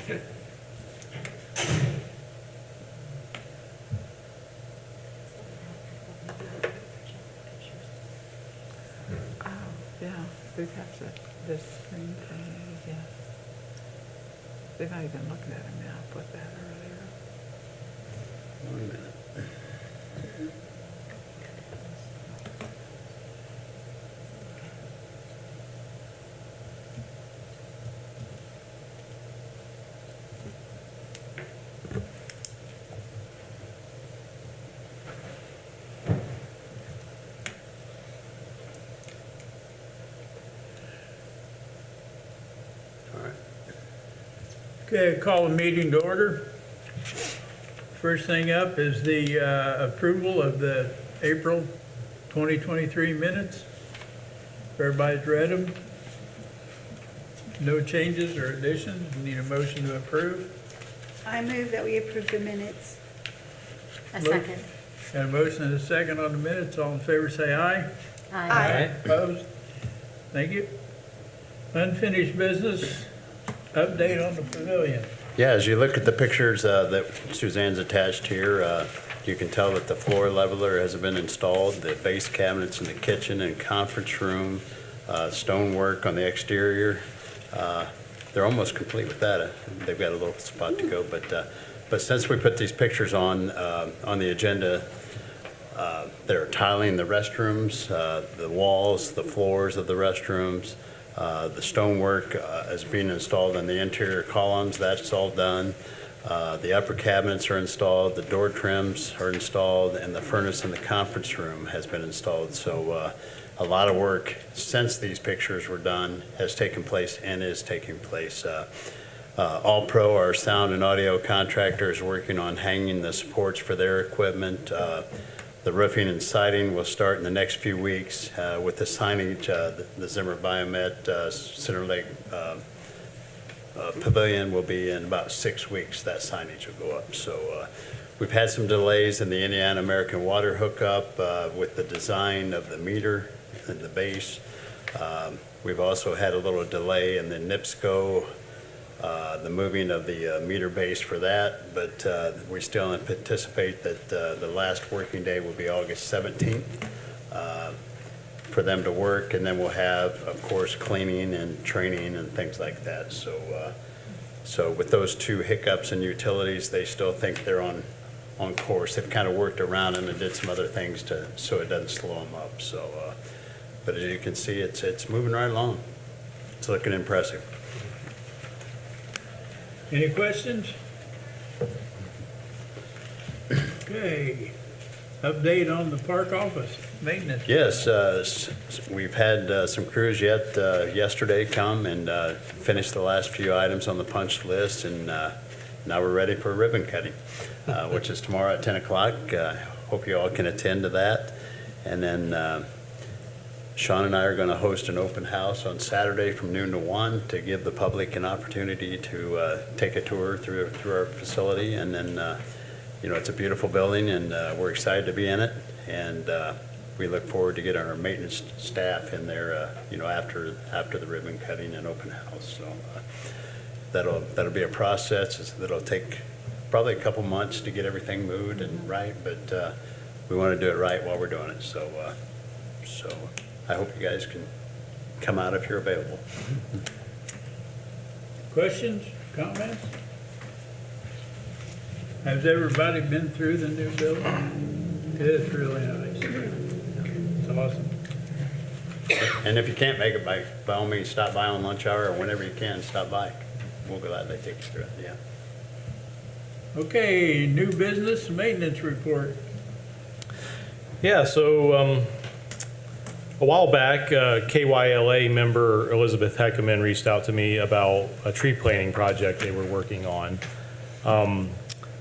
Oh, yeah, we captured this screen thing, yeah. They're not even looking at him now, I put that earlier. 1 minute. All right. Okay, call the meeting to order. First thing up is the approval of the April 2023 minutes. Everybody's read them. No changes or additions. Need a motion to approve. I move that we approve the minutes. A second. Got a motion and a second on the minutes. All in favor, say aye. Aye. Opposed? Thank you. Unfinished business, update on the pavilion. Yeah, as you look at the pictures that Suzanne's attached here, you can tell that the floor leveler has been installed, the base cabinets in the kitchen and conference room, stonework on the exterior. They're almost complete with that. They've got a little spot to go, but since we put these pictures on the agenda, they're tiling the restrooms, the walls, the floors of the restrooms. The stonework is being installed in the interior columns. That's all done. The upper cabinets are installed. The door trims are installed, and the furnace in the conference room has been installed. So a lot of work since these pictures were done has taken place and is taking place. All Pro, our sound and audio contractor, is working on hanging the supports for their equipment. The roofing and siding will start in the next few weeks with the signage. The Zimmer Biomet Center Lake Pavilion will be in about 6 weeks. That signage will go up. So we've had some delays in the Indiana American Water hookup with the design of the meter and the base. We've also had a little delay in the NIPSCO, the moving of the meter base for that, but we still anticipate that the last working day will be August 17th for them to work, and then we'll have, of course, cleaning and training and things like that. So with those two hiccups in utilities, they still think they're on course. They've kind of worked around them and did some other things so it doesn't slow them up. So, but as you can see, it's moving right along. It's looking impressive. Any questions? Okay. Update on the park office maintenance. Yes, we've had some crews yesterday come and finish the last few items on the punch list, and now we're ready for ribbon cutting, which is tomorrow at 10 o'clock. Hope you all can attend to that. And then Sean and I are going to host an open house on Saturday from noon to 1 to give the public an opportunity to take a tour through our facility. And then, it's a beautiful building, and we're excited to be in it. And we look forward to getting our maintenance staff in there, after the ribbon cutting and open house. So that'll be a process that'll take probably a couple months to get everything moved and right, but we want to do it right while we're doing it. So I hope you guys can come out if you're available. Questions, comments? Has everybody been through the new building? It is really nice. It's awesome. And if you can't make it, by all means, stop by on lunch hour, or whenever you can, stop by. We'll gladly take you through it, yeah. Okay, new business maintenance report. Yeah, so a while back, KYLA member Elizabeth Heckerman reached out to me about a tree planting project they were working on.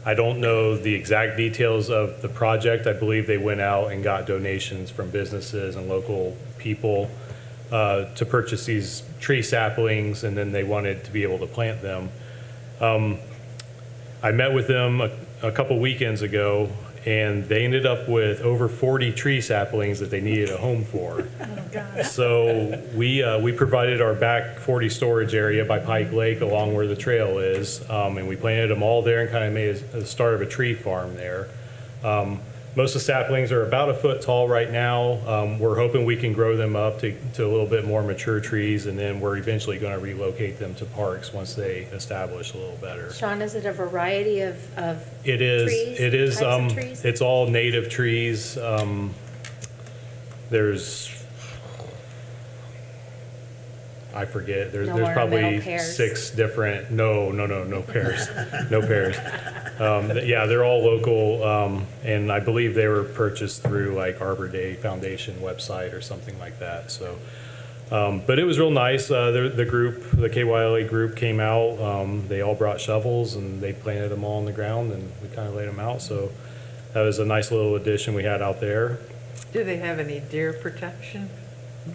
I don't know the exact details of the project. I believe they went out and got donations from businesses and local people to purchase these tree saplings, and then they wanted to be able to plant them. I met with them a couple weekends ago, and they ended up with over 40 tree saplings that they needed a home for. So we provided our back 40 storage area by Pike Lake along where the trail is, and we planted them all there and kind of made a start of a tree farm there. Most of the saplings are about a foot tall right now. We're hoping we can grow them up to a little bit more mature trees, and then we're eventually going to relocate them to parks once they establish a little better. Sean, is it a variety of It is. trees? It is. Types of trees? It's all native trees. There's, I forget. There's No there's probably ornamental pears? 6 different. No pears. No pears. Yeah, they're all local, and I believe they were purchased through like Arbor Day Foundation website or something like that. So, but it was real nice. The group, the KYLA group, came out. They all brought shovels and they planted them all on the ground, and we kind of laid them out. So that was a nice little addition we had out there. Do they have any deer protection?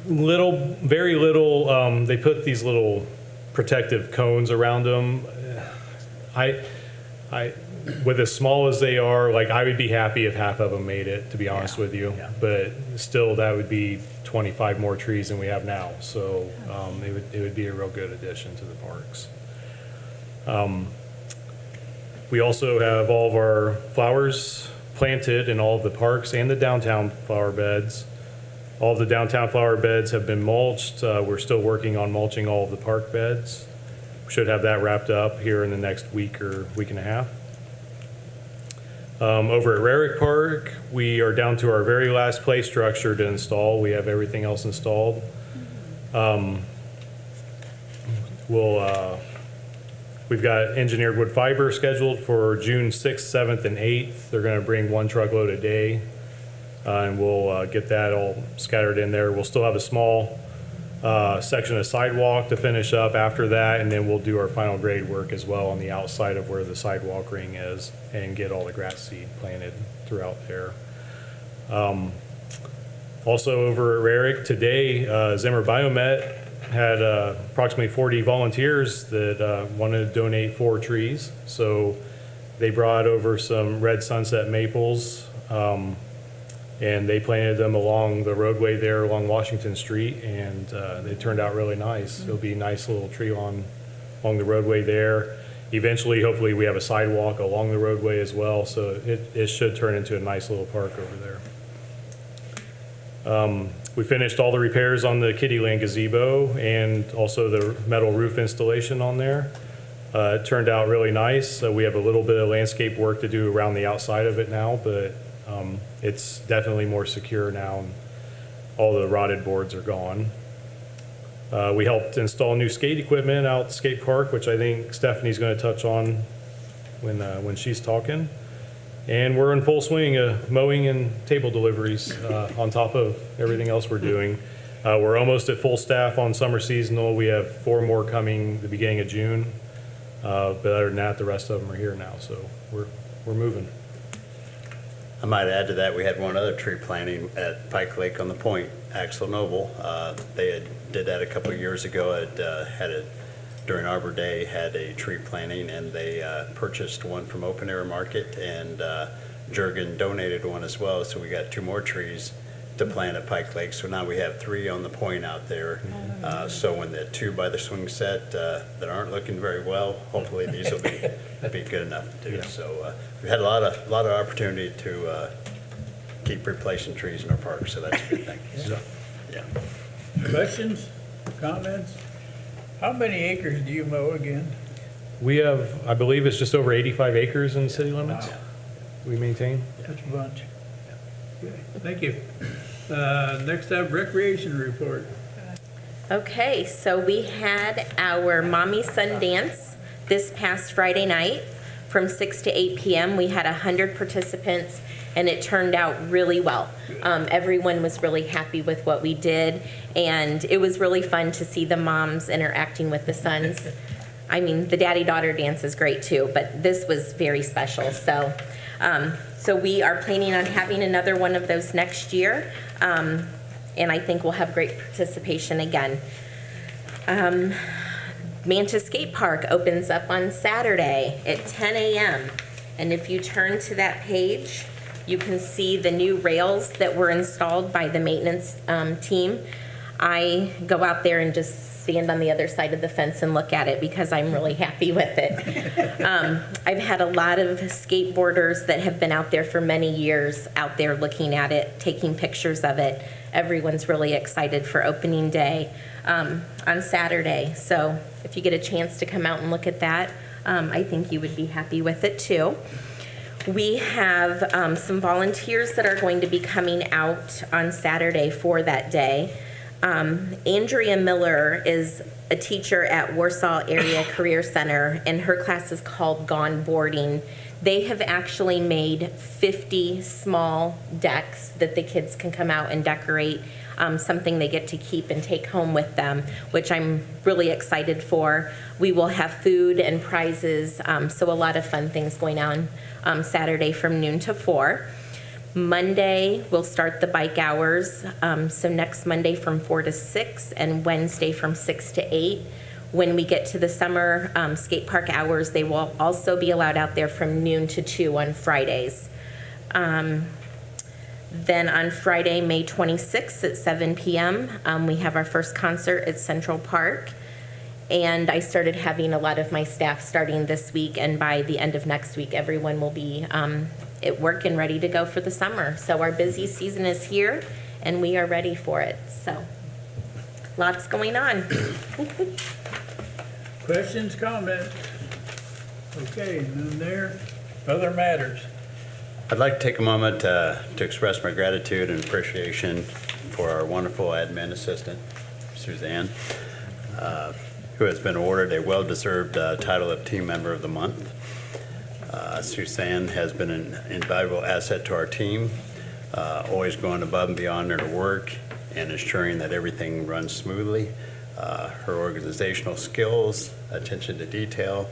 Little, very little. They put these little protective cones around them. With as small as they are, like I would be happy if half of them made it, to be honest with you. Yeah. But still, that would be 25 more trees than we have now. So it would be a real good addition to the parks. We also have all of our flowers planted in all of the parks and the downtown flower beds. All of the downtown flower beds have been mulched. We're still working on mulching all of the park beds. We should have that wrapped up here in the next week or week and a half. Over at Rarick Park, we are down to our very last play structure to install. We have everything else installed. We've got engineered wood fiber scheduled for June 6th, 7th, and 8th. They're going to bring 1 truckload a day, and we'll get that all scattered in there. We'll still have a small section of sidewalk to finish up after that, and then we'll do our final grade work as well on the outside of where the sidewalk ring is and get all the grass seed planted throughout there. Also over at Rarick today, Zimmer Biomet had approximately 40 volunteers that wanted to donate 4 trees. So they brought over some red sunset maples, and they planted them along the roadway there along Washington Street, and they turned out really nice. It'll be a nice little tree along the roadway there. Eventually, hopefully, we have a sidewalk along the roadway as well, so it should turn into a nice little park over there. We finished all the repairs on the Kittyland gazebo and also the metal roof installation on there. It turned out really nice. We have a little bit of landscape work to do around the outside of it now, but it's definitely more secure now, and all the rotted boards are gone. We helped install new skate equipment out at the skate park, which I think Stephanie's going to touch on when she's talking. And we're in full swing of mowing and table deliveries on top of everything else we're doing. We're almost at full staff on summer seasonal. We have 4 more coming the beginning of June. But other than that, the rest of them are here now, so we're moving. I might add to that, we had one other tree planting at Pike Lake on the Point, Axel Noble. They did that a couple of years ago. During Arbor Day, had a tree planting, and they purchased one from Open Air Market, and Jurgen donated one as well. So we got 2 more trees to plant at Pike Lake. So now we have 3 on the Point out there. So when the 2 by the swing set that aren't looking very well, hopefully these will be good enough to do. Yeah. So we had a lot of opportunity to keep replacing trees in our park. So that's a good thing. So, yeah. Questions, comments? How many acres do you mow again? We have, I believe it's just over 85 acres in city limits we maintain. That's a bunch. Okay, thank you. Next up, recreation report. Okay, so we had our Mommy Sun Dance this past Friday night from 6 to 8 p.m. We had 100 participants, and it turned out really well. Everyone was really happy with what we did, and it was really fun to see the moms interacting with the sons. I mean, the daddy-daughter dance is great too, but this was very special. So we are planning on having another one of those next year, and I think we'll have great participation again. Manta Skate Park opens up on Saturday at 10 a.m. And if you turn to that page, you can see the new rails that were installed by the maintenance team. I go out there and just stand on the other side of the fence and look at it because I'm really happy with it. I've had a lot of skateboarders that have been out there for many years, out there looking at it, taking pictures of it. Everyone's really excited for opening day on Saturday. So if you get a chance to come out and look at that, I think you would be happy with it too. We have some volunteers that are going to be coming out on Saturday for that day. Andrea Miller is a teacher at Warsaw Area Career Center, and her class is called Gone Boarding. They have actually made 50 small decks that the kids can come out and decorate, something they get to keep and take home with them, which I'm really excited for. We will have food and prizes, so a lot of fun things going on Saturday from noon to 4. Monday, we'll start the bike hours. So next Monday from 4 to 6 and Wednesday from 6 to 8. When we get to the summer skate park hours, they will also be allowed out there from noon to 2 on Fridays. Then on Friday, May 26th at 7 p.m., we have our first concert at Central Park. And I started having a lot of my staff starting this week, and by the end of next week, everyone will be at work and ready to go for the summer. So our busy season is here, and we are ready for it. So lots going on. Questions, comments? Okay, none there. Other matters? I'd like to take a moment to express my gratitude and appreciation for our wonderful admin assistant, Suzanne, who has been awarded a well-deserved title of Team Member of the Month. Suzanne has been an invaluable asset to our team, always going above and beyond in her work and ensuring that everything runs smoothly. Her organizational skills, attention to detail,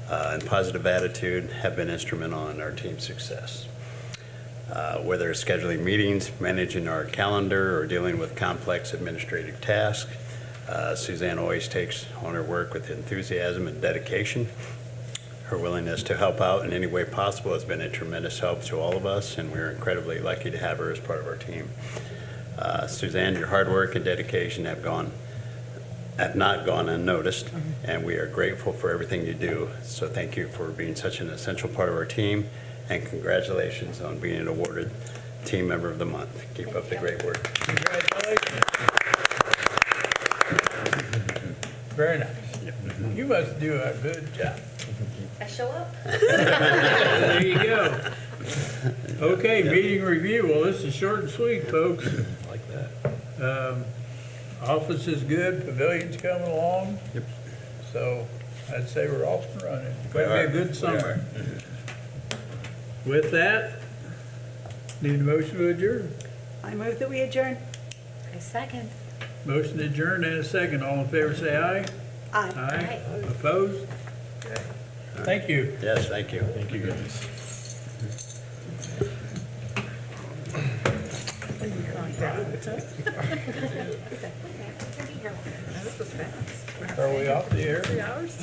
and positive attitude have been instrumental in our team's success. Whether it's scheduling meetings, managing our calendar, or dealing with complex administrative tasks, Suzanne always takes on her work with enthusiasm and dedication. Her willingness to help out in any way possible has been a tremendous help to all of us, and we're incredibly lucky to have her as part of our team. Suzanne, your hard work and dedication have not gone unnoticed, and we are grateful for everything you do. So thank you for being such an essential part of our team, and congratulations on being awarded Team Member of the Month. Keep up the great work. Congratulations. Very nice. You must do a good job. I show up. There you go. Okay, meeting review. Well, this is short and sweet, folks. Like that. Office is good, pavilion's coming along. Yep. So I'd say we're off and running. Going to be a good summer. With that, need a motion to adjourn. I move that we adjourn. I second. Motion to adjourn and a second. All in favor, say aye. Aye. Aye. Opposed? Thank you. Yes, thank you. Thank you, guys. Are we off the air? 3 hours?